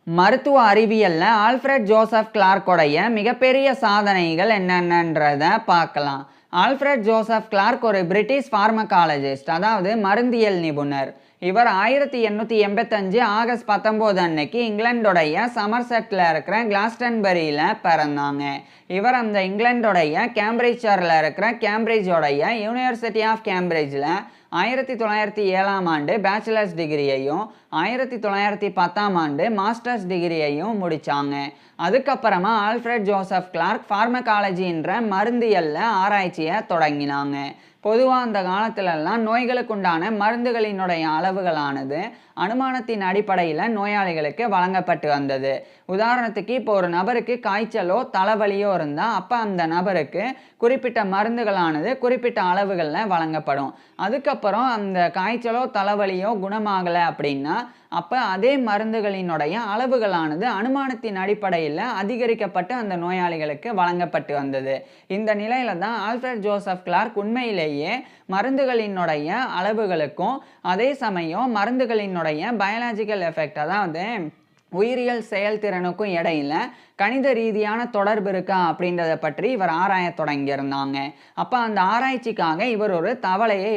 மருத்துவ அறிவியல்ல Alfred Joseph கிளார்க்கோடைய மிகப்பெரிய சாதனைகள் என்னென்னன்றத பார்க்கலாம். ஆல்ஃபிரட் ஜோசப் கிளார்க் ஒரு பிரிட்டிஷ் பார்மகாலஜிஸ்ட், அதாவது மருந்தியல் நிபுணர். இவர் 1885 ஆகஸ்ட் 19 அன்னைக்கு இங்கிலாந்துடைய சமர்செட்டில் இருக்கிற கிளாஸ்டன்பரியில் பிறந்தாங்க. இவர் அந்த இங்கிலாந்துடைய கேம்பிரிட்ஜரில் இருக்கிற கேம்பிரிட்ஜோடைய யூனிவர்சிட்டி ஆஃப் கேம்பிரிட்ஜில் 1907ஆம் ஆண்டு பேச்சுலர்ஸ் டிகிரியையும் 1910ஆம் ஆண்டு மாஸ்டர்ஸ் டிகிரியையும் முடித்தாங்க. அதுக்கப்புறமா ஆல்ஃபிரட் ஜோசப் கிளார்க் ஃபார்மகாலஜின்ற மருந்தியல்ல ஆராய்ச்சியை தொடங்கினாங்க. பொதுவாக அந்த காலத்திலெல்லாம் நோய்களுக்குண்டான மருந்துகளினுடைய அளவுகளானது அனுமானத்தின் அடிப்படையில் நோயாளிகளுக்கு வழங்கப்பட்டு வந்தது. உதாரணத்துக்கு இப்போ ஒரு நபருக்கு காய்ச்சலோ தலைவலியோ இருந்தால் அப்போ அந்த நபருக்கு குறிப்பிட்ட மருந்துகளானது குறிப்பிட்ட அளவுகளில் வழங்கப்படும். அதுக்கப்புறம் அந்த காய்ச்சலோ தலைவலியோ குணமாகலை அப்படின்னா அப்போ அதே மருந்துகளினுடைய அளவுகளானது அனுமானத்தின் அடிப்படையில் அதிகரிக்கப்பட்டு அந்த நோயாளிகளுக்கு வழங்கப்பட்டு வந்தது. இந்த நிலையில தான் ஆல்ஃபிரட் ஜோசப் கிளார்க் உண்மையிலேயே மருந்துகளினுடைய அளவுகளுக்கும் அதே சமயம் மருந்துகளினுடைய பயாலஜிக்கல் எஃபெக்ட், அதாவது உயிரியல் செயல்திறனுக்கும் இடையில கணித ரீதியான தொடர்பு இருக்கா அப்படின்றத பற்றி இவர் ஆராய தொடங்கியிருந்தாங்க. அப்போ அந்த ஆராய்ச்சிக்காக இவர் ஒரு தவளையை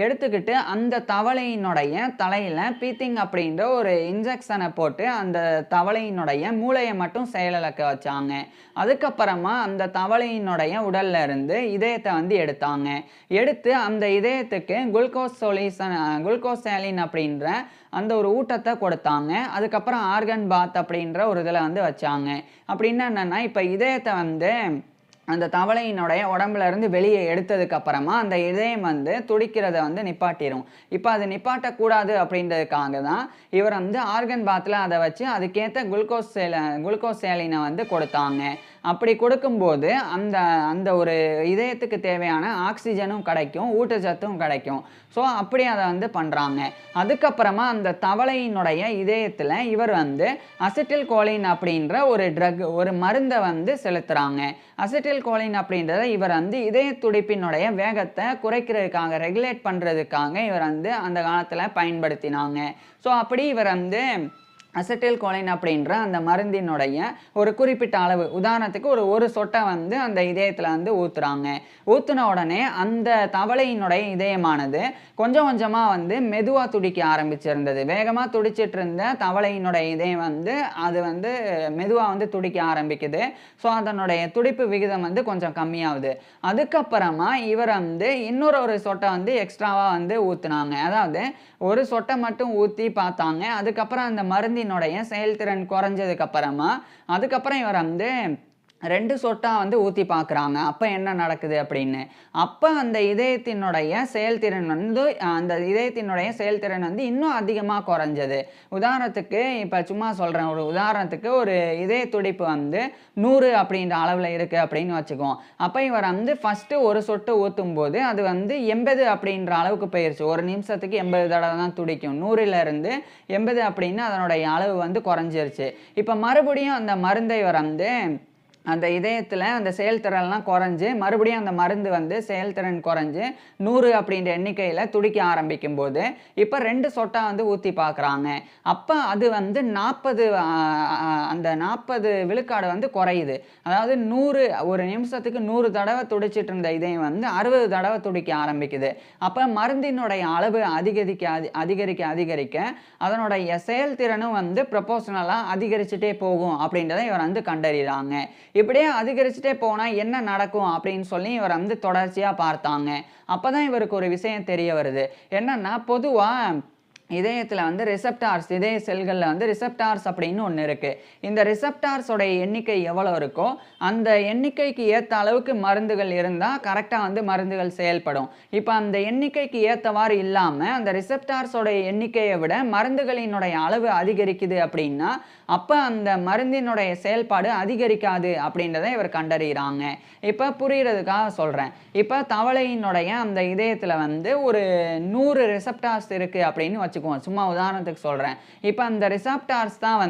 எடுத்துக்கிட்டு அந்த தவளையினுடைய தலையில் பீத்திங் அப்படின்ற ஒரு இன்ஜெக்ஷனை போட்டு அந்த தவளையினுடைய மூளையை மட்டும் செயலிழக்க வச்சாங்க. அதுக்கப்புறமா அந்த தவளையினுடைய உடல்ல இருந்து இதயத்தை எடுத்து அந்த இதயத்துக்கு குளுக்கோசேலின் அப்படின்ற அந்த ஒரு ஊட்டத்தை கொடுத்தாங்க. அதுக்கப்புறம் ஆர்கன் பாத் அப்படின்ற ஒரு இதில் வச்சாங்க. அப்படின்னா என்னன்னா, இப்போ இதயத்தை அந்த தவளையினுடைய உடம்புல இருந்து வெளியே எடுத்ததுக்கு அப்புறமா அந்த இதயம் துடிக்கிறத நிப்பாட்டிடும். இப்போ அது நிப்பாட்டக்கூடாது அப்படின்றதுக்காக தான் இவர் ஆர்கன் பாத்தில் அதை வச்சு அதுக்கேற்ற குளுக்கோசேலினை கொடுத்தாங்க. அப்படி கொடுக்கும்போது அந்த அந்த ஒரு இதயத்துக்கு தேவையான ஆக்சிஜனும் கிடைக்கும், ஊட்டச்சத்தும் கிடைக்கும். ஸோ அப்படி அதை பண்ணுறாங்க. அதுக்கப்புறமா அந்த தவளையினுடைய இதயத்தில் இவர் அசிட்டில் கோலின் அப்படின்ற ஒரு ட்ரக், ஒரு மருந்தை செலுத்துகிறாங்க. அசிட்டில் கோலின் அப்படின்றத இவர் இதய துடிப்பினுடைய வேகத்தை குறைக்கிறதுக்காக, ரெகுலேட் பண்ணுறதுக்காக இவர் அந்த காலத்தில் பயன்படுத்தினாங்க. ஸோ அப்படி இவர் அசிட்டில் கோலின் அப்படின்ற அந்த மருந்தினுடைய ஒரு குறிப்பிட்ட அளவு, உதாரணத்துக்கு ஒரு சொட்டை அந்த இதயத்தில் ஊற்றுறாங்க. ஊற்றின உடனே அந்த தவளையினுடைய இதயமானது கொஞ்சம் கொஞ்சமாக மெதுவாக துடிக்க ஆரம்பிச்சிருந்தது. வேகமாக துடிச்சிட்டு இருந்த தவளையினுடைய இதயம் அது மெதுவாக துடிக்க ஆரம்பிக்குது. ஸோ அதனுடைய துடிப்பு விகிதம் கொஞ்சம் கம்மியாகுது. அதுக்கப்புறமா இவர் இன்னொரு சொட்டை எக்ஸ்ட்ராவாக ஊற்றுனாங்க. அதாவது ஒரு சொட்டை மட்டும் ஊற்றி பார்த்தாங்க. அதுக்கப்புறம் அந்த மருந்தினுடைய செயல்திறன் குறைஞ்சதுக்கு அதுக்கப்புறம் இவர் 2 சொட்டா ஊற்றி பார்க்குறாங்க. அப்போ என்ன நடக்குது அப்படின்னு. அப்போ அந்த இதயத்தினுடைய செயல்திறன் இன்னும் அதிகமாக குறைஞ்சது. உதாரணத்துக்கு இப்போ சும்மா சொல்கிறேன், ஒரு உதாரணத்துக்கு ஒரு இதய துடிப்பு 100 அப்படின்ற அளவில் இருக்குது அப்படின்னு வச்சுக்குவோம். அப்போ இவர் ஃபஸ்ட்டு ஒரு சொட்டு ஊற்றும் போது அது 80 அப்படின்ற அளவுக்கு போயிடுச்சு. ஒரு நிமிஷத்துக்கு 80 தடவை தான் துடிக்கும். 100லேருந்து 80 அப்படின்னு அதனுடைய அளவு குறைஞ்சிருச்சு. இப்போ மறுபடியும் அந்த மருந்தை இவர் அந்த இதயத்தில் அந்த செயல்திறன்லாம் குறைஞ்சு மறுபடியும் அந்த மருந்து செயல்திறன் குறைஞ்சு 100 அப்படின்ற எண்ணிக்கையில் துடிக்க ஆரம்பிக்கும் போது இப்போ 2 சொட்டா ஊற்றி பார்க்குறாங்க. அப்போ அது 40 அந்த 40 விழுக்காடு குறையுது. அதாவது 100 ஒரு நிமிஷத்துக்கு 100 தடவை துடிச்சிட்டு இருந்த இதயம் 60 தடவை துடிக்க ஆரம்பிக்குது. அப்போ மருந்தினுடைய அளவு அதிகரிக்க அதனுடைய செயல்திறனும் ப்ரொபோஷனலாக அதிகரிச்சுட்டே போகும் அப்படின்றத இவர் கண்டறிகிறாங்க. இப்படியே அதிகரிச்சுட்டே போனால் என்ன நடக்கும் அப்படின்னு சொல்லி இவர் தொடர்ச்சியாக பார்த்தாங்க. அப்போ தான் இவருக்கு ஒரு விஷயம் தெரிய வருது. என்னன்னா, பொதுவாக இதயத்தில் ரிசெப்டார்ஸ், இதய செல்களில் ரிசெப்டார்ஸ் அப்படின்னு ஒன்று இருக்குது. இந்த ரிசெப்டார்ஸோடைய எண்ணிக்கை எவ்வளோ இருக்கோ அந்த எண்ணிக்கைக்கு ஏற்ற அளவுக்கு மருந்துகள் இருந்தால் கரெக்டாக மருந்துகள் செயல்படும். இப்போ அந்த எண்ணிக்கைக்கு ஏற்றவாறு இல்லாமல் அந்த ரிசெப்டார்ஸோடைய எண்ணிக்கையை விட மருந்துகளினுடைய அளவு அதிகரிக்குது அப்படின்னா அப்போ அந்த மருந்தினுடைய செயல்பாடு அதிகரிக்காது அப்படின்றத இவர் கண்டறிகிறாங்க. இப்போ புரிகிறதுக்காக சொல்கிறேன். இப்போ தவளையினுடைய அந்த இதயத்தில் ஒரு 100 ரிசெப்டார்ஸ் இருக்குது அப்படின்னு வச்சுக்குவோம். சும்மா உதாரணத்துக்கு சொல்கிறேன். இப்போ அந்த ரிசெப்டார்ஸ் தான்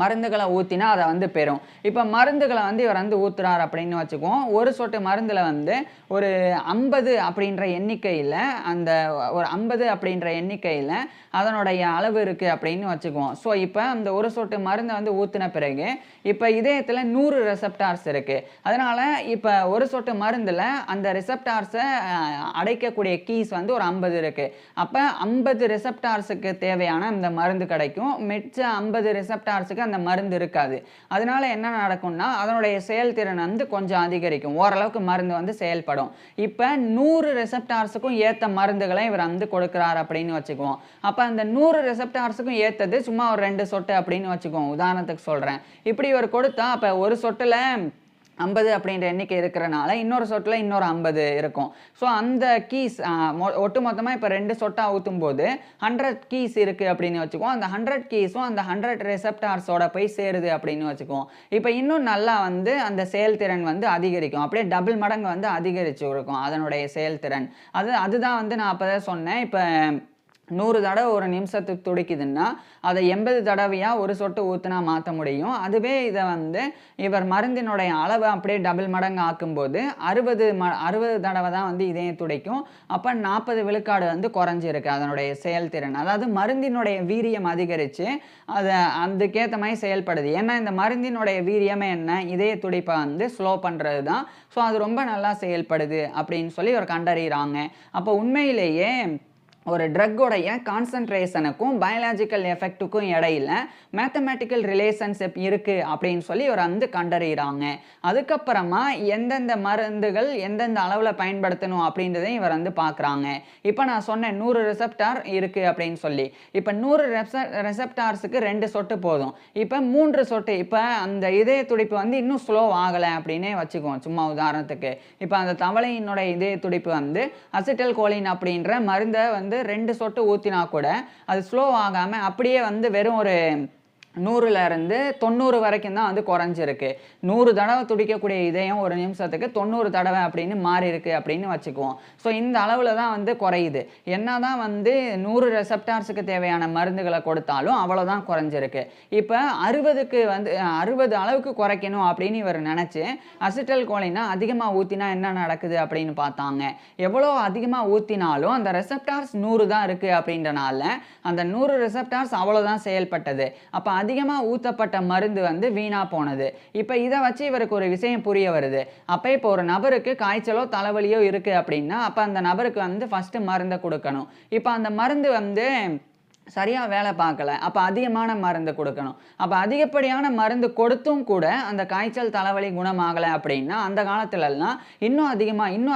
மருந்துகளை ஊற்றினா அதை வந்து பெறும். இப்போ மருந்துகளை வந்து இவர் வந்து ஊத்துறார் அப்படின்னு வச்சுக்குவோம். ஒரு சொட்டு மருந்தில் வந்து ஒரு 50 அப்படின்ற எண்ணிக்கையில் அந்த ஒரு 50 அப்படின்ற எண்ணிக்கையில் அதனுடைய அளவு இருக்குது அப்படின்னு வச்சுக்குவோம். ஸோ இப்போ அந்த ஒரு சொட்டு மருந்தை வந்து ஊற்றின பிறகு இப்போ இதயத்தில் 100 ரெசெப்டார்ஸ் இருக்குது. அதனால் இப்போ ஒரு சொட்டு மருந்தில் அந்த ரிசெப்டார்ஸை அடைக்கக்கூடிய கீஸ் வந்து ஒரு 50 இருக்குது. அப்போ 50 ரெசெப்டார்ஸுக்கு தேவையான அந்த மருந்து கிடைக்கும். மிச்ச 50 ரெசெப்டார்ஸுக்கு அந்த மருந்து இருக்காது. அதனால என்ன நடக்கும்னா அதனுடைய செயல்திறன் வந்து கொஞ்சம் அதிகரிக்கும். ஓரளவுக்கு மருந்து வந்து செயல்படும். இப்போ 100 ரெசெப்டார்ஸுக்கும் ஏற்ற மருந்துகளை இவர் வந்து கொடுக்குறார் அப்படின்னு வச்சுக்குவோம். அப்போ அந்த 100 ரெசெப்டார்ஸுக்கும் ஏற்றது சும்மா ஒரு 2 சொட்டு அப்படின்னு வச்சுக்குவோம். உதாரணத்துக்கு சொல்கிறேன். இப்படி இவர் கொடுத்தா அப்போ ஒரு சொட்டில் 50 அப்படின்ற எண்ணிக்கை இருக்கிறனால இன்னொரு சொட்டில் இன்னொரு 50 இருக்கும். ஸோ அந்த கீஸ் ஒட்டு மொத்தமாக இப்போ 2 சொட்டாக ஊற்றும் போது 100 கீஸ் இருக்குது அப்படின்னு வச்சுக்குவோம். அந்த 100 கீஸும் அந்த 100 ரெசெப்டார்ஸோட போய் சேருது அப்படின்னு வச்சுக்குவோம். இப்போ இன்னும் நல்லா வந்து அந்த செயல்திறன் வந்து அதிகரிக்கும். அப்படியே டபுள் மடங்கு வந்து அதிகரிச்சு இருக்கும் அதனுடைய செயல்திறன். அதுதான் வந்து நான் அப்போ தான் சொன்னேன். இப்போ 100 தடவை ஒரு நிமிஷத்துக்கு துடிக்குதுன்னா அதை 80 தடவையாக ஒரு சொட்டு ஊற்றினா மாற்ற முடியும். அதுவே இதை வந்து இவர் மருந்தினுடைய அளவை அப்படியே டபுள் மடங்கு ஆக்கும்போது 60 தடவை தான் வந்து இதயம் துடிக்கும். அப்போ 40 விழுக்காடு வந்து குறைஞ்சிருக்கு அதனுடைய செயல்திறன். அதாவது மருந்தினுடைய வீரியம் அதிகரித்து அதை அதுக்கேற்ற மாதிரி செயல்படுது. ஏன்னா இந்த மருந்தினுடைய வீரியமே என்ன, இதய துடிப்பை வந்து ஸ்லோ பண்ணுறது தான். ஸோ அது ரொம்ப நல்லா செயல்படுது அப்படின்னு சொல்லி இவர் கண்டறிகிறாங்க. அப்போ உண்மையிலேயே ஒரு ட்ரக்கோடைய கான்சன்ட்ரேஷனுக்கும் பயாலஜிக்கல் எஃபெக்ட்டுக்கும் இடையில மேத்தமேட்டிக்கல் ரிலேஷன்ஷிப் இருக்குது அப்படின்னு சொல்லி இவர் வந்து கண்டறிகிறாங்க. அதுக்கப்புறமா எந்தெந்த மருந்துகள் எந்தெந்த அளவில் பயன்படுத்தணும் அப்படின்றதையும் இவர் வந்து பார்க்குறாங்க. இப்போ நான் சொன்னேன் 100 ரெசெப்டார் இருக்குது அப்படின்னு சொல்லி. இப்போ 100 ரெசெப்டார்ஸுக்கு 2 சொட்டு போதும். இப்போ 3 சொட்டு. இப்போ அந்த இதய துடிப்பு வந்து இன்னும் ஸ்லோ ஆகலை அப்படின்னே வச்சுக்குவோம் சும்மா உதாரணத்துக்கு. இப்போ அந்த தவளையினுடைய இதய துடிப்பு வந்து அசிட்டல் கோலின் அப்படின்ற மருந்தை வந்து 2 சொட்டு ஊற்றினா கூட அது ஸ்லோ ஆகாமல் அப்படியே வந்து வெறும் ஒரு 100லேருந்து 90 வரைக்கும் தான் வந்து குறைஞ்சிருக்கு. 100 தடவை துடிக்கக்கூடிய இதயம் ஒரு நிமிஷத்துக்கு 90 தடவை அப்படின்னு மாறி இருக்கு அப்படின்னு வச்சுக்குவோம். ஸோ இந்த அளவில் தான் வந்து குறையுது. என்னதான் வந்து 100 ரெசெப்டார்ஸுக்கு தேவையான மருந்துகளை கொடுத்தாலும் அவ்வளோதான் குறைஞ்சிருக்கு. இப்போ 60க்கு வந்து 60 அளவுக்கு குறைக்கணும் அப்படின்னு இவர் நினச்சி அசிட்டல் கோலினை அதிகமாக ஊற்றினா என்ன நடக்குது அப்படின்னு பார்த்தாங்க. எவ்வளோ அதிகமாக ஊற்றினாலும் அந்த ரெசெப்டார்ஸ் 100 தான் இருக்குது அப்படின்றனால அந்த 100 ரெசெப்டார்ஸ் அவ்வளோதான் செயல்பட்டது. அப்போ அதிகமாக ஊற்றப்பட்ட மருந்து வந்து வீணாக போனது. இப்போ இதை வச்சு இவருக்கு ஒரு விஷயம் புரிய வருது. அப்போ இப்போ ஒரு நபருக்கு காய்ச்சலோ தலைவலியோ இருக்குது அப்படின்னா அப்போ அந்த நபருக்கு வந்து ஃபஸ்ட்டு மருந்தை கொடுக்கணும். இப்போ அந்த மருந்து வந்து சரியாக வேலை பார்க்கல. அப்போ அதிகமான மருந்து கொடுக்கணும். அப்போ அதிகப்படியான மருந்து கொடுத்தும் கூட அந்த காய்ச்சல் தலைவலி குணமாகலை அப்படின்னா அந்த காலத்துலலாம் இன்னும்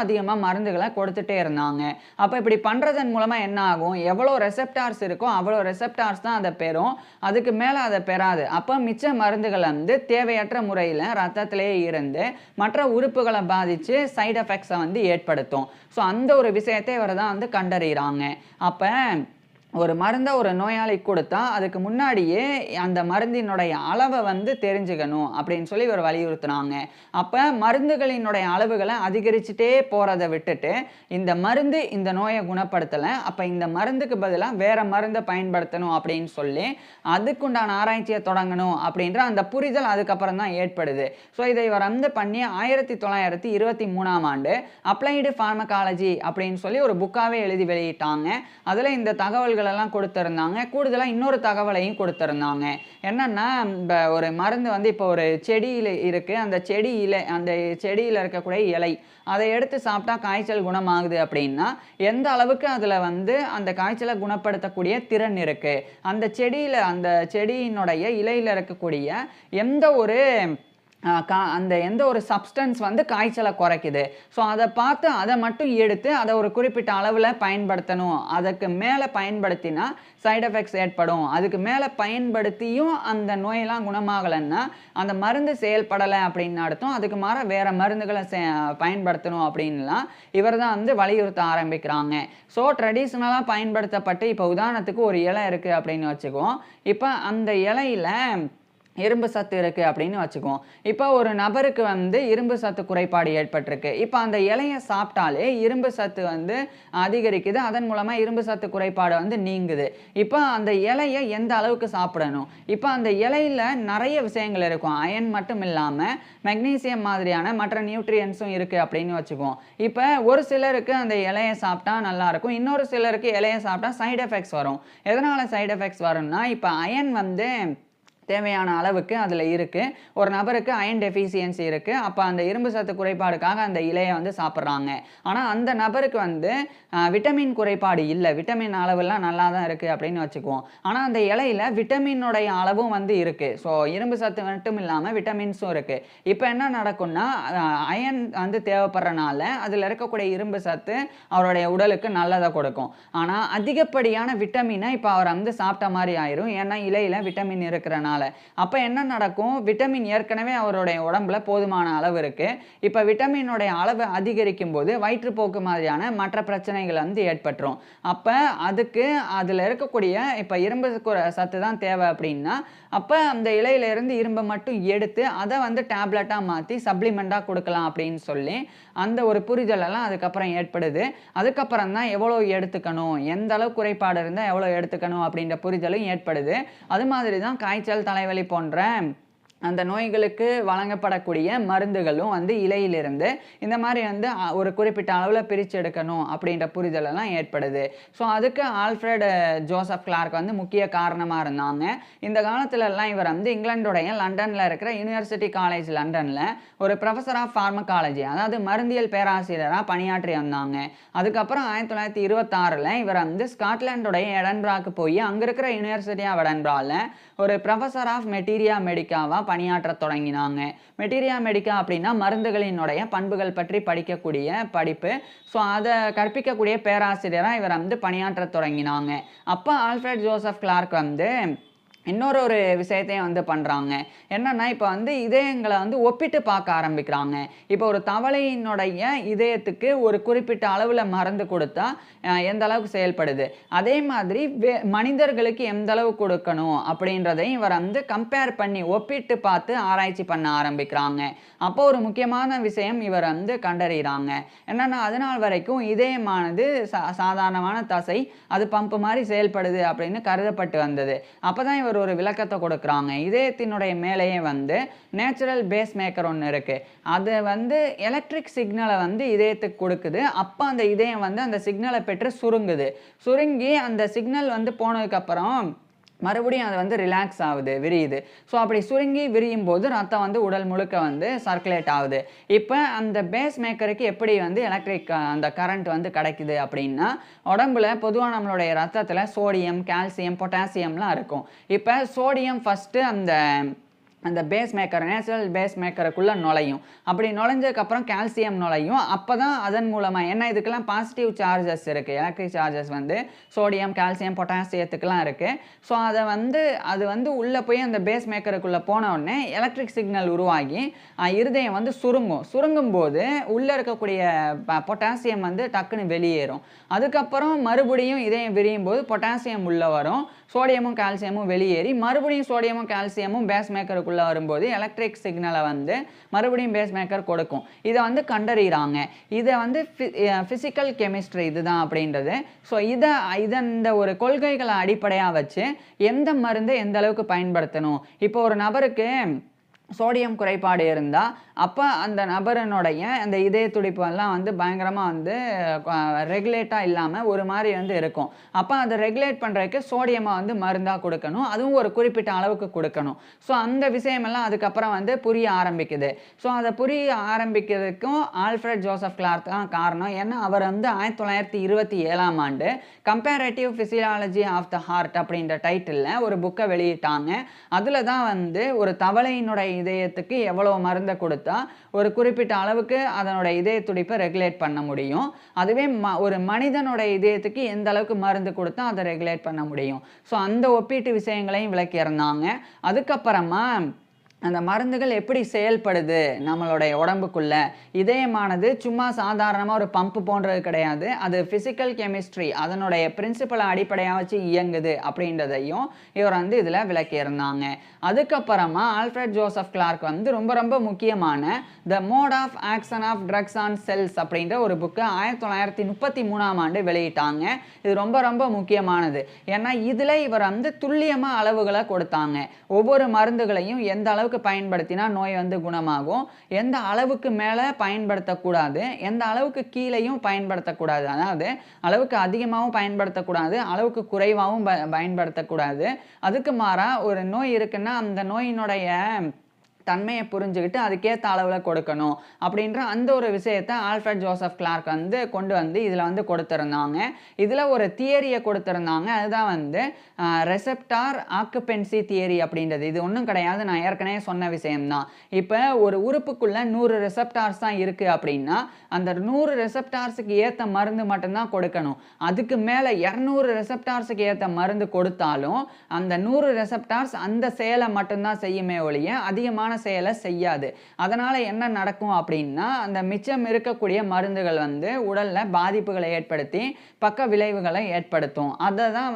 அதிகமாக மருந்துகளை கொடுத்துட்டே இருந்தாங்க. அப்போ இப்படி பண்ணுறதன் மூலமாக என்ன ஆகும், எவ்வளோ ரெசெப்டார்ஸ் இருக்கோ அவ்வளோ ரெசெப்டார்ஸ் தான் அதை பெறும். அதுக்கு மேலே அதை பெறாது. அப்போ மிச்ச மருந்துகள் வந்து தேவையற்ற முறையில் ரத்தத்திலேயே இருந்து மற்ற உறுப்புகளை பாதித்து சைடு எஃபெக்ட்ஸை வந்து ஏற்படுத்தும். ஸோ அந்த ஒரு விஷயத்தை இவர் தான் வந்து கண்டறிகிறாங்க. அப்போ ஒரு மருந்தை ஒரு நோயாளிக்கு கொடுத்தா அதுக்கு முன்னாடியே அந்த மருந்தினுடைய அளவை வந்து தெரிஞ்சுக்கணும் அப்படின்னு சொல்லி இவர் வலியுறுத்தினாங்க. அப்போ மருந்துகளினுடைய அளவுகளை அதிகரிச்சுட்டே போகிறத விட்டுட்டு இந்த மருந்து இந்த நோயை குணப்படுத்தலை, அப்போ இந்த மருந்துக்கு பதிலாக வேற மருந்தை பயன்படுத்தணும் அப்படின்னு சொல்லி அதுக்குண்டான ஆராய்ச்சியை தொடங்கணும் அப்படின்ற அந்த புரிதல் அதுக்கப்புறம் தான் ஏற்படுது. ஸோ இதை இவர் வந்து பண்ணி 1923ஆம் ஆண்டு அப்ளைடு ஃபார்மகாலஜி அப்படின்னு சொல்லி ஒரு புக்காகவே எழுதி வெளியிட்டாங்க. அதில் இந்த தகவல்கள் எல்லாம் கொடுத்திருந்தாங்க. கூடுதலாக இன்னொரு தகவலையும் கொடுத்திருந்தாங்க. என்னன்னா ஒரு மருந்து வந்து இப்போ ஒரு செடியில் இருக்குது. அந்த செடியில் இருக்கக்கூடிய இலை அதை எடுத்து சாப்பிட்டா காய்ச்சல் குணமாகுது அப்படின்னா எந்த அளவுக்கு அதில் வந்து அந்த காய்ச்சலை குணப்படுத்தக்கூடிய திறன் இருக்குது, அந்த செடியினுடைய இலையில் இருக்கக்கூடிய எந்த ஒரு சப்ஸ்டன்ஸ் வந்து காய்ச்சலை குறைக்குது. ஸோ அதை பார்த்து அதை மட்டும் எடுத்து அதை ஒரு குறிப்பிட்ட அளவில் பயன்படுத்தணும். அதுக்கு மேலே பயன்படுத்தினா சைடு எஃபெக்ட்ஸ் ஏற்படும். அதுக்கு மேலே பயன்படுத்தியும் அந்த நோயெல்லாம் குணமாகலைன்னா அந்த மருந்து செயல்படலை அப்படின்னு அர்த்தம். அதுக்கு மாற வேறு மருந்துகளை பயன்படுத்தணும் அப்படின்லாம் இவர் தான் வந்து வலியுறுத்த ஆரம்பிக்கிறாங்க. ஸோ ட்ரெடிஷ்னலாக பயன்படுத்தப்பட்டு இப்போ உதாரணத்துக்கு ஒரு இலை இருக்குது அப்படின்னு வச்சுக்குவோம். இப்போ அந்த இலையில் இரும்பு சத்து இருக்கு அப்படின்னு வச்சுக்குவோம். இப்போ ஒரு நபருக்கு வந்து இரும்பு சத்து குறைபாடு ஏற்பட்டிருக்கு. இப்ப அந்த இலைய சாப்பிட்டாலே இரும்பு சத்து வந்து அதிகரிக்குது. அதன் மூலமா இரும்பு சத்து குறைபாடு வந்து நீங்குது. இப்ப அந்த இலைய எந்த அளவுக்கு சாப்பிடணும்? இப்ப அந்த இலையில நெறைய விஷயங்கள் இருக்கும். அயர்ன் மட்டும் இல்லாம மெக்னீசியம் மாதிரியான மற்ற நியூட்ரியன்ட்ஸும் இருக்கு அப்படின்னு வச்சுக்குவோம். இப்ப ஒரு சிலருக்கு அந்த இலைய சாப்பிட்டா நல்லாருக்கும். இன்னொரு சிலருக்கு இலைய சாப்பிட்டா சைட் எஃபெக்ட்ஸ் வரும். எதனால சைட் எஃபெக்ட்ஸ் வரும்னா, இப்ப அயர்ன் வந்து தேவையான அளவுக்கு அதில இருக்கு. ஒரு நபருக்கு அயர்ன் டெஃபிஷியன்சி இருக்கு. அப்ப அந்த இரும்பு சத்து குறைபாடுக்காக அந்த இலைய வந்து சாப்பிடுறாங்க. ஆனா அந்த நபருக்கு வந்து விட்டமின் குறைபாடு இல்ல. விட்டமின் அளவெல்லாம் நல்லா தான் இருக்கு அப்படின்னு வச்சுக்குவோம். ஆனா அந்த இலையில விட்டமினுடைய அளவும் வந்து இருக்கு. ஸோ இரும்பு சத்து மட்டும் இல்லாம விட்டமின்ஸும் இருக்கு. இப்ப என்ன நடக்கும்னா, அயர்ன் வந்து தேவைப்படுறனால அதில இருக்கக்கூடிய இரும்பு சத்து அவருடைய உடலுக்கு நல்லத கொடுக்கும். ஆனா அதிகப்படியான விட்டமின இப்ப அவர் வந்து சாப்பிட்ட மாரி ஆயிரும். ஏன்னா இலையில விட்டமின் இருக்கிறனால. அப்ப என்ன நடக்கும்? விட்டமின் ஏற்கனவே அவருடைய உடம்புல போதுமான அளவு இருக்கு. இப்ப விட்டமினுடைய அளவு அதிகரிக்கும்போது வயிற்றுப்போக்கு மாதிரியான மற்ற பிரச்சனைகள் வந்து ஏற்பட்டுரும். அப்ப அதுக்கு அதுல இருக்கக்கூடிய இப்ப இரும்பு சத்து தான் தேவை அப்படின்னா, அப்ப அந்த இலையில இருந்து இரும்ப மட்டும் எடுத்து அத வந்து டேப்லெட்டா மாத்தி சப்ளிமெண்டா குடுக்கலாம் அப்படின்னு சொல்லி, அந்த ஒரு புரிதல் எல்லாம் அதுக்கப்புறம் ஏற்படுது. அதுக்கப்புறம் தான் எவ்வளோ எடுத்துக்கணும்? எந்த அளவு குறைபாடு இருந்தா எவ்வளோ எடுத்துக்கணும்? அப்படின்ற புரிதலும் ஏற்படுது. அது மாதிரி தான் காய்ச்சல், தலைவலி போன்ற அந்த நோய்களுக்கு வழங்கப்படக்கூடிய மருந்துகளும் வந்து இலையிலிருந்து இந்த மாரி வந்து ஒரு குறிப்பிட்ட அளவுல பிரிச்சு எடுக்கணும் அப்படின்ற புரிதல் எல்லாம் ஏற்படுது. ஸோ அதுக்கு ஆல்ஃபிரட் ஜோசப் கிளார்க் வந்து முக்கிய காரணமா இருந்தாங்க. இந்த காலத்துலலாம் இவர் வந்து இங்கிலாந்துடைய லண்டன்ல இருக்கிற யுனிவர்சிட்டி காலேஜ் லண்டன்ல ஒரு புரொஃபசர் ஆஃப் பார்மகாலஜி அதாவது மருந்தியல் பேராசிரியரா பணியாற்றி வந்தாங்க. அதுக்கப்புறம் 1926ல இவர் வந்து ஸ்காட்லாந்துடைய எடன்பிராக்கு போய் அங்க இருக்கிற யுனிவர்சிட்டி ஆஃப் எடன்பிரால ஒரு புரொஃபசர் ஆஃப் மெட்டீரியா மெடிக்காவா பணியாற்றத் தொடங்கினாங்க. மெட்டீரியா மெடிக்கா அப்படின்னா மருந்துகளினுடைய பண்புகள் பற்றி படிக்கக்கூடிய படிப்பு. ஸோ அதை கற்பிக்கக்கூடிய பேராசிரியரா இவர் வந்து பணியாற்றத் தொடங்கினாங்க. அப்ப ஆல்ஃபிரட் ஜோசப் கிளார்க் வந்து இன்னொரு விஷயத்தையும் வந்து பண்றாங்க. என்னன்னா, இப்ப வந்து இதயங்கள வந்து ஒப்பிட்டு பார்க்க ஆரம்பிக்கிறாங்க. இப்ப ஒரு தவளையினுடைய இதயத்துக்கு ஒரு குறிப்பிட்ட அளவுல மருந்து குடுத்தா, எந்த அளவுக்கு செயல்படுது. அதே மாதிரி மனிதர்களுக்கு எந்த அளவு குடுக்கணும் அப்படின்றதையும் இவர் வந்து கம்பேர் பண்ணி ஒப்பிட்டு பார்த்து ஆராய்ச்சி பண்ண ஆரம்பிக்கிறாங்க. அப்போ ஒரு முக்கியமான விஷயம் இவர் வந்து கண்டறியறாங்க. என்னன்னா, அதுநாள் வரைக்கும் இதயமானது சாதாரணமான தசை. அது பம்ப் மாரி செயல்படுது அப்படின்னு கருதப்பட்டு வந்தது. அப்பதான் இவர் ஒரு விளக்கத்தை கொடுக்குறாங்க. இதயத்தினுடைய மேலேயே வந்து நேச்சுரல் பேஸ் மேக்கர் ஒன்று இருக்கு. அது வந்து எலக்ட்ரிக் சிக்னலை வந்து இதயத்துக்கு கொடுக்குது. அப்போ அந்த இதயம் வந்து அந்த சிக்னலை பெற்று சுருங்குது. சுருங்கி அந்த சிக்னல் வந்து போனதுக்கப்புறம் மறுபடியும் அது வந்து ரிலாக்ஸ் ஆகுது, விரியுது. ஸோ அப்படி சுருங்கி விரியும் போது ரத்தம் வந்து உடல் முழுக்க வந்து சர்க்குலேட் ஆகுது. இப்போ அந்த பேஸ் மேக்கருக்கு எப்படி வந்து எலக்ட்ரிக் அந்த கரண்ட் வந்து கிடைக்குது அப்படின்னா, உடம்புல பொதுவாக நம்மளுடைய ரத்தத்தில் சோடியம், கால்சியம், பொட்டாசியம்லாம் இருக்கும். இப்போ சோடியம் ஃபஸ்ட்டு அந்த அந்த பேஸ் மேக்கர் நேச்சுரல் பேஸ் மேக்கருக்குள்ளே நுழையும். அப்படி நுழைஞ்சதுக்கப்புறம் கால்சியம் நுழையும். அப்போ தான் அதன் மூலமாக ஏன்னா இதுக்கெல்லாம் பாசிட்டிவ் சார்ஜஸ் இருக்குது. எலக்ட்ரிக் சார்ஜஸ் வந்து சோடியம், கால்சியம், பொட்டாசியத்துக்கெல்லாம் இருக்குது. ஸோ அது வந்து உள்ளே போய் அந்த பேஸ் மேக்கருக்குள்ளே போன உடனே எலக்ட்ரிக் சிக்னல் உருவாகி இருதயம் வந்து சுருங்கும் போது உள்ளே இருக்கக்கூடிய பொட்டாசியம் வந்து டக்குன்னு வெளியேறும். அதுக்கப்புறம் மறுபடியும் இதயம் விரியும் போது பொட்டாசியம் உள்ளே வரும். சோடியமும் கால்சியமும் வெளியேறி மறுபடியும் சோடியமும் கால்சியமும் பேஸ் மேக்கருக்குள்ளே வரும்போது எலக்ட்ரிக் சிக்னலை வந்து மறுபடியும் பேஸ் மேக்கர் கொடுக்கும். இதை வந்து கண்டறிகிறாங்க. இதை வந்து ஃபிசிக்கல் கெமிஸ்ட்ரி இதுதான் அப்படின்றது. ஸோ இந்த ஒரு கொள்கைகளை அடிப்படையாக வச்சு எந்த மருந்தை எந்த அளவுக்கு பயன்படுத்தணும். இப்போ ஒரு நபருக்கு சோடியம் குறைபாடு இருந்தால் அப்போ அந்த நபரனுடைய அந்த இதய துடிப்பு எல்லாம் வந்து பயங்கரமாக வந்து ரெகுலேட்டாக இல்லாமல் ஒரு மாதிரி வந்து இருக்கும். அப்போ அதை ரெகுலேட் பண்ணுறதுக்கு சோடியமாக வந்து மருந்தாக கொடுக்கணும். அதுவும் ஒரு குறிப்பிட்ட அளவுக்கு கொடுக்கணும். ஸோ அந்த விஷயமெல்லாம் அதுக்கப்புறம் வந்து புரிய ஆரம்பிக்குது. ஸோ அதை புரிய ஆரம்பிக்கிறதுக்கும் ஆல்ஃபிரட் ஜோசப் கிளார்க் தான் காரணம். ஏன்னா அவர் வந்து 1927ஆம் ஆண்டு comparative physiology of the heart அப்படின்ற டைட்டிலில் ஒரு புக்கை வெளியிட்டாங்க. அதில் தான் வந்து ஒரு தவளையினுடைய இதயத்துக்கு எவ்வளோ மருந்தை கொடுத்தா ஒரு குறிப்பிட்ட அளவுக்கு அதனோட இதய துடிப்பை ரெகுலேட் பண்ண முடியும். அதுவே ஒரு மனிதனோட இதயத்துக்கு எந்த அளவுக்கு மருந்து கொடுத்தா அதை ரெகுலேட் பண்ண முடியும். ஸோ அந்த ஒப்பீட்டு விஷயங்களையும் விளக்கி இருந்தாங்க. அதுக்கப்புறமா அந்த மருந்துகள் எப்படி செயல்படுது நம்மளுடைய உடம்புக்குள்ள. இதயமானது சும்மா சாதாரணமா ஒரு பம்ப் போன்றது கிடையாது. அது பிசிக்கல் கெமிஸ்ட்ரி அதனுடைய பிரின்சிபலை அடிப்படையா வச்சு இயங்குது அப்படின்றதையும் இவர் வந்து இதுல விளக்கியிருந்தாங்க. அதுக்கப்புறமா ஆல்ஃபிரட் ஜோசப் கிளார்க் வந்து ரொம்ப ரொம்ப முக்கியமான the mode of action of drugs on cells அப்படின்ற ஒரு புக்கு 1933ஆம் ஆண்டு வெளியிட்டாங்க. இது ரொம்ப ரொம்ப முக்கியமானது. ஏன்னா இதுல இவர் வந்து துல்லியமா அளவுகளை கொடுத்தாங்க. ஒவ்வொரு மருந்துகளையும் எந்த அளவுக்கு பயன்படுத்தினா நோய் வந்து குணமாகும், எந்த அளவுக்கு மேல பயன்படுத்தக்கூடாது, எந்த அளவுக்கு கீழேயும் பயன்படுத்தக்கூடாது. அதாவது அளவுக்கு அதிகமாகவும் பயன்படுத்தக்கூடாது, அளவுக்கு குறைவாகவும் பயன்படுத்தக்கூடாது. அதுக்கு மாறா ஒரு நோய் இருக்குன்னா அந்த நோயினுடைய தன்மையை புரிஞ்சுக்கிட்டு அதுக்கேற்ற அளவில் கொடுக்கணும் அப்படின்ற அந்த ஒரு விஷயத்தை ஆல்ஃபிரட் ஜோசப் கிளார்க் வந்து கொண்டு வந்து இதில் வந்து கொடுத்துருந்தாங்க. இதில் ஒரு தியரியை கொடுத்துருந்தாங்க. அதுதான் வந்து ரெசெப்டார் ஆக்குபென்சி தியரி அப்படின்றது. இது ஒன்றும் கிடையாது, நான் ஏற்கனவே சொன்ன விஷயம்தான். இப்போ ஒரு உறுப்புக்குள்ள 100 ரெசெப்டார்ஸ் தான் இருக்குது அப்படின்னா அந்த 100 ரெசெப்டார்ஸுக்கு ஏற்ற மருந்து மட்டும்தான் கொடுக்கணும். அதுக்கு மேலே 200 ரெசெப்டார்ஸுக்கு ஏற்ற மருந்து கொடுத்தாலும் அந்த 100 ரெசெப்டார்ஸ் அந்த செயலை மட்டும்தான் செய்யுமே ஒழிய அதிகமான செயலை செய்யாது. அதனால என்ன நடக்கும் அப்படின்னா அந்த மிச்சம் இருக்கக்கூடிய மருந்துகள் வந்து உடல்ல பாதிப்புகளை ஏற்படுத்தி பக்க விளைவுகளை ஏற்படுத்தும். அதுதான்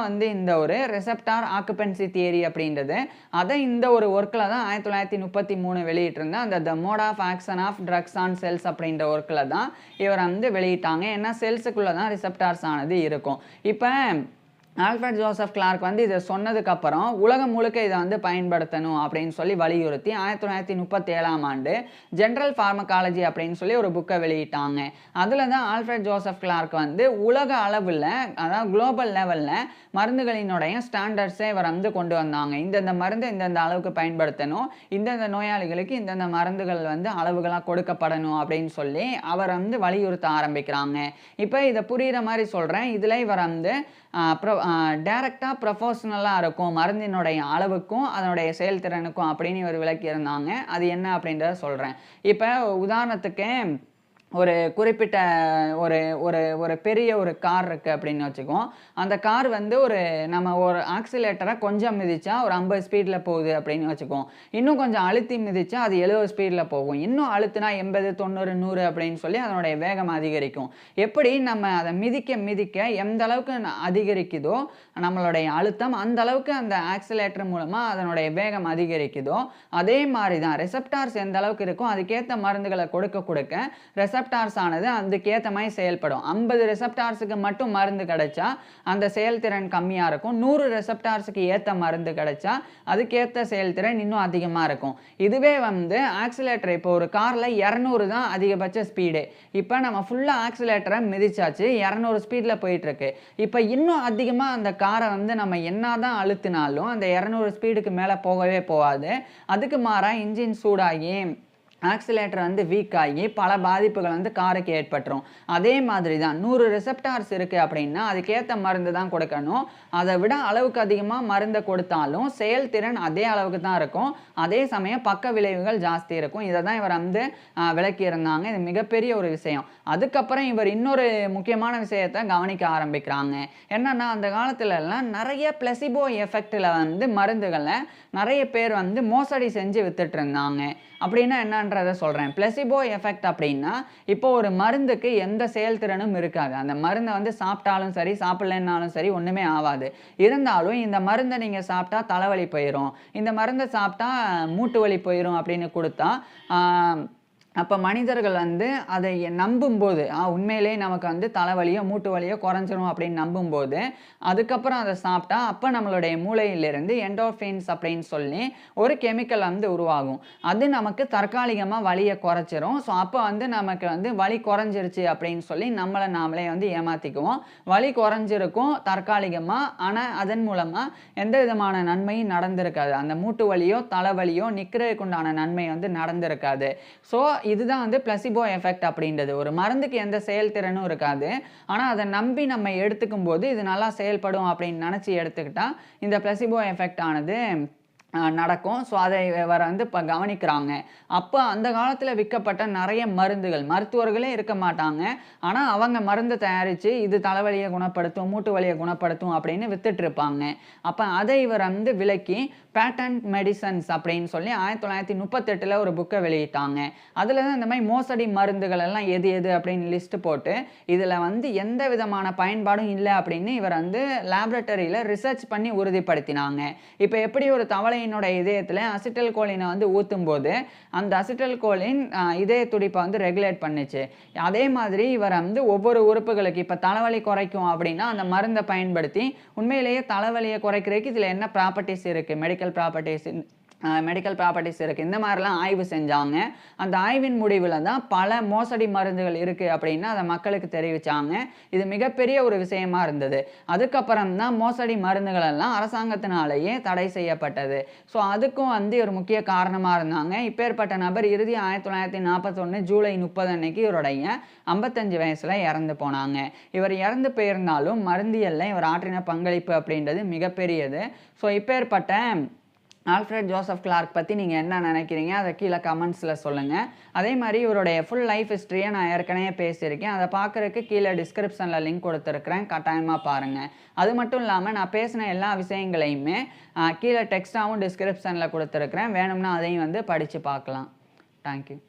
வந்து இந்த ஒரு ரெசெப்டார் ஆக்குபென்சி தியரி அப்படின்றது. அதை இந்த ஒரு ஒர்க்கில் தான் 1933 வெளியிட்டிருந்த அந்த the mode of action of drugs on cells அப்படின்ற ஒர்க்கில் தான் இவர் வந்து வெளியிட்டாங்க. ஏன்னா செல்ஸுக்குள்ளே தான் ரிசெப்டார்ஸ் ஆனது இருக்கும். இப்போ ஆல்ஃபிரட் ஜோசப் கிளார்க் வந்து இதை சொன்னதுக்கப்புறம் உலகம் முழுக்க இதை வந்து பயன்படுத்தணும் அப்படின்னு சொல்லி வலியுறுத்தி 1937ஆம் ஆண்டு ஜென்ரல் ஃபார்மகாலஜி அப்படின்னு சொல்லி ஒரு புக்கை வெளியிட்டாங்க. அதில் தான் ஆல்ஃபிரட் ஜோசப் கிளார்க் வந்து உலக அளவில், அதாவது குளோபல் லெவலில் மருந்துகளினுடைய ஸ்டாண்டர்ட்ஸை இவர் வந்து கொண்டு வந்தாங்க. இந்தந்த மருந்து இந்தந்த அளவுக்கு பயன்படுத்தணும், இந்தந்த நோயாளிகளுக்கு இந்தந்த மருந்துகள் வந்து அளவுகளாக கொடுக்கப்படணும் அப்படின்னு சொல்லி அவர் வந்து வலியுறுத்த ஆரம்பிக்கிறாங்க. இப்போ இதை புரிகிற மாதிரி சொல்கிறேன். இதில் இவர் வந்து டைரக்டாக ப்ரொஃபஷனலாக இருக்கும் மருந்தினுடைய அளவுக்கும் அதனுடைய செயல்திறனுக்கும் அப்படின்னு இவர் விளக்கியிருந்தாங்க. அது என்ன அப்படின்றத சொல்கிறேன். இப்போ உதாரணத்துக்கு ஒரு குறிப்பிட்ட ஒரு ஒரு ஒரு பெரிய ஒரு கார் இருக்குது அப்படின்னு வச்சுக்குவோம். அந்த கார் வந்து நம்ம ஒரு ஆக்சிலேட்டரை கொஞ்சம் மிதிச்சா ஒரு 50 ஸ்பீடில் போகுது அப்படின்னு வச்சுக்குவோம். இன்னும் கொஞ்சம் அழுத்தி மிதிச்சா அது 70 ஸ்பீடில் போகும். இன்னும் அழுத்தினா 80, 90, 100 அப்படின்னு சொல்லி அதனுடைய வேகம் அதிகரிக்கும். எப்படி நம்ம அதை மிதிக்க மிதிக்க எந்த அளவுக்கு அதிகரிக்குதோ நம்மளுடைய அழுத்தம், அந்த அளவுக்கு அந்த ஆக்சிலேட்டர் மூலமாக அதனுடைய வேகம் அதிகரிக்குதோ அதே மாதிரி தான் ரெசெப்டார்ஸ் எந்த அளவுக்கு இருக்கோ அதுக்கேற்ற மருந்துகளை கொடுக்க கொடுக்க ரெசெப்டார்ஸ் ஆனது அதுக்கேற்ற மாதிரி செயல்படும். 50 ரெசெப்டார்ஸுக்கு மட்டும் மருந்து கிடைச்சா அந்த செயல்திறன் கம்மியாக இருக்கும். 100 ரெசெப்டார்ஸுக்கு ஏற்ற மருந்து கிடைச்சா அதுக்கேற்ற செயல்திறன் இன்னும் அதிகமாக இருக்கும். இதுவே வந்து ஆக்சிலேட்டர் இப்போ ஒரு காரில் 200 தான் அதிகபட்ச ஸ்பீடு. இப்போ நம்ம ஃபுல்லாக ஆக்சிலேட்டரை மிதிச்சாச்சு, 200 ஸ்பீடில் போயிட்டுருக்கு. இப்போ இன்னும் அதிகமாக அந்த காரை வந்து நம்ம என்ன தான் அழுத்தினாலும் அந்த 200 ஸ்பீடுக்கு மேலே போகவே போகாது. அதுக்கு மாறாக இன்ஜின் சூடாகி ஆக்சிலேட்டர் வந்து வீக் ஆகி பல பாதிப்புகள் வந்து காருக்கு ஏற்பட்டுரும். அதே மாதிரி தான் 100 ரெசெப்டார்ஸ் இருக்குது அப்படின்னா அதுக்கேற்ற மருந்து தான் கொடுக்கணும். அதை விட அளவுக்கு அதிகமாக மருந்தை கொடுத்தாலும் செயல்திறன் அதே அளவுக்கு தான் இருக்கும். அதே சமயம் பக்க விளைவுகள் ஜாஸ்தி இருக்கும். இதை தான் இவர் வந்து விளக்கியிருந்தாங்க. இது மிகப்பெரிய ஒரு விஷயம். அதுக்கப்புறம் இவர் இன்னொரு முக்கியமான விஷயத்தை கவனிக்க ஆரம்பிக்கிறாங்க. என்னன்னா அந்த காலத்துலலாம் நிறைய பிளசிபோ எஃபெக்டில் வந்து மருந்துகளை நிறைய பேர் வந்து மோசடி செஞ்சு வித்துட்டு இருந்தாங்க. அப்படின்னா என்னன்றதை சொல்கிறேன். பிளசிபோ எஃபெக்ட் அப்படின்னா இப்போ ஒரு மருந்துக்கு எந்த செயல்திறனும் இருக்காது. அந்த மருந்தை வந்து சாப்பிட்டாலும் சரி சாப்பிடலன்னாலும் சரி ஒன்றுமே ஆகாது. இருந்தாலும் இந்த மருந்தை நீங்கள் சாப்பிட்டா தலைவலி போயிடும், இந்த மருந்தை சாப்பிட்டா மூட்டு வலி போயிடும் அப்படின்னு கொடுத்தா அப்போ மனிதர்கள் வந்து அதை நம்பும்போது உண்மையிலேயே நமக்கு வந்து தலைவலியோ மூட்டு வலியோ குறைஞ்சிரும் அப்படின்னு நம்பும்போது அதுக்கப்புறம் அதை சாப்பிட்டா அப்போ நம்மளுடைய மூளையிலிருந்து எண்டோர்ஃபின்ஸ் அப்படின்னு சொல்லி ஒரு கெமிக்கல் வந்து உருவாகும். அது நமக்கு தற்காலிகமாக வலியை குறைச்சிரும். ஸோ அப்போ வந்து நமக்கு வந்து வலி குறைஞ்சிருச்சு அப்படின்னு சொல்லி நாமளே வந்து ஏமாற்றிக்குவோம். வலி குறைஞ்சிருக்கும் தற்காலிகமாக, ஆனால் அதன் மூலமாக எந்த விதமான நன்மையும் நடந்திருக்காது. அந்த மூட்டு வலியோ தலைவலியோ நிற்கிறதுக்கு உண்டான நன்மை வந்து நடந்திருக்காது. ஸோ இதுதான் வந்து பிளசிபோ எஃபெக்ட் அப்படின்றது. ஒரு மருந்துக்கு எந்த செயல்திறனும் இருக்காது, ஆனால் அதை நம்பி நம்ம எடுத்துக்கும் போது இது நல்லா செயல்படும் அப்படின்னு நினச்சி எடுத்துக்கிட்டா இந்த பிளசிபோ எஃபெக்ட் ஆனது நடக்கும். ஸோ அதை இவர் வந்து இப்ப கவனிக்கிறாங்க. அப்ப அந்த காலத்துல விக்கப்பட்ட நெறைய மருந்துகள், மருத்துவர்களே இருக்க மாட்டாங்க. ஆனா அவங்க மருந்து தயாரிச்சு, இது தலைவலிய குணப்படுத்தும், மூட்டு வலிய குணப்படுத்தும் அப்படின்னு வித்துட்டுருப்பாங்க. அப்ப அதை இவர் வந்து விலக்கி, பேட்டன்ட் மெடிசின்ஸ் அப்படின்னு சொல்லி 1938ல ஒரு புக்க வெளியிட்டாங்க. அதுல தான் இந்த மாரி மோசடி மருந்துகள் எல்லாம் எது எது அப்படின்னு லிஸ்ட் போட்டு, இதுல வந்து எந்த விதமான பயன்பாடும் இல்ல அப்படின்னு இவர் வந்து லேபரட்டரியில ரிசர்ச் பண்ணி உறுதிப்படுத்தினாங்க. இப்ப எப்படி ஒரு தவளையினோட இதயத்துல அசிட்டைல் கோலின வந்து ஊத்தும்போது, அந்த அசிட்டைல் கோலின் இதய துடிப்ப வந்து ரெகுலேட் பண்ணுச்சு. அதே மாதிரி இவர் வந்து ஒவ்வொரு உறுப்புகளுக்கு இப்ப தலைவலி குறைக்கும் அப்படின்னா, அந்த மருந்த பயன்படுத்தி உண்மையிலேயே தலைவலிய குறைக்கிறதுக்கு இதுல என்ன ப்ராப்பர்ட்டீஸ் இருக்கு? மெடிக்கல் ப்ராப்பர்ட்டீஸ் இருக்கு. இந்த மாரிலாம் ஆய்வு செஞ்சாங்க. அந்த ஆய்வின் முடிவுல தான் பல மோசடி மருந்துகள் இருக்கு அப்படின்னு அத மக்களுக்கு தெரிவிச்சாங்க. இது மிகப்பெரிய ஒரு விஷயமா இருந்தது. அதுக்கப்புறம் தான் மோசடி மருந்துகள் எல்லாம் அரசாங்கத்தினாலேயே தடை செய்யப்பட்டது. ஸோ அதுக்கும் வந்து ஒரு முக்கிய காரணமா இருந்தாங்க. இப்பேற்பட்ட நபர் இறுதி 1941 ஜூலை 30 அன்னைக்கு இவருடைய 55 வயசுல இறந்து போனாங்க. இவர் இறந்து போயிருந்தாலும் மருந்தியல்ல இவர் ஆற்றின பங்களிப்பு அப்படின்றது மிகப்பெரியது. ஸோ இப்பேற்பட்ட ஆல்ஃபிரட் ஜோசப் கிளார்க் பத்தி நீங்க என்ன நினைக்கிறீங்க? அத கீழ கமெண்ட்ஸ்ல சொல்லுங்க. அதே மாரி இவருடைய ஃபுல் லைஃப் ஹிஸ்டரிய நான் ஏற்கனவே பேசியிருக்கேன். அத பார்க்கறக்கு கீழ டிஸ்கிரிப்ஷன்ல லிங்க் குடுத்திருக்கிறேன். கட்டாயமா பாருங்க. அது மட்டும் இல்லாம நான் பேசின எல்லா விஷயங்களையுமே கீழ டெக்ஸ்ட்டாவும் டிஸ்கிரிப்ஷன்ல குடுத்திருக்கிறேன். வேணும்னா அதையும் வந்து படிச்சு பார்க்கலாம். Thank you.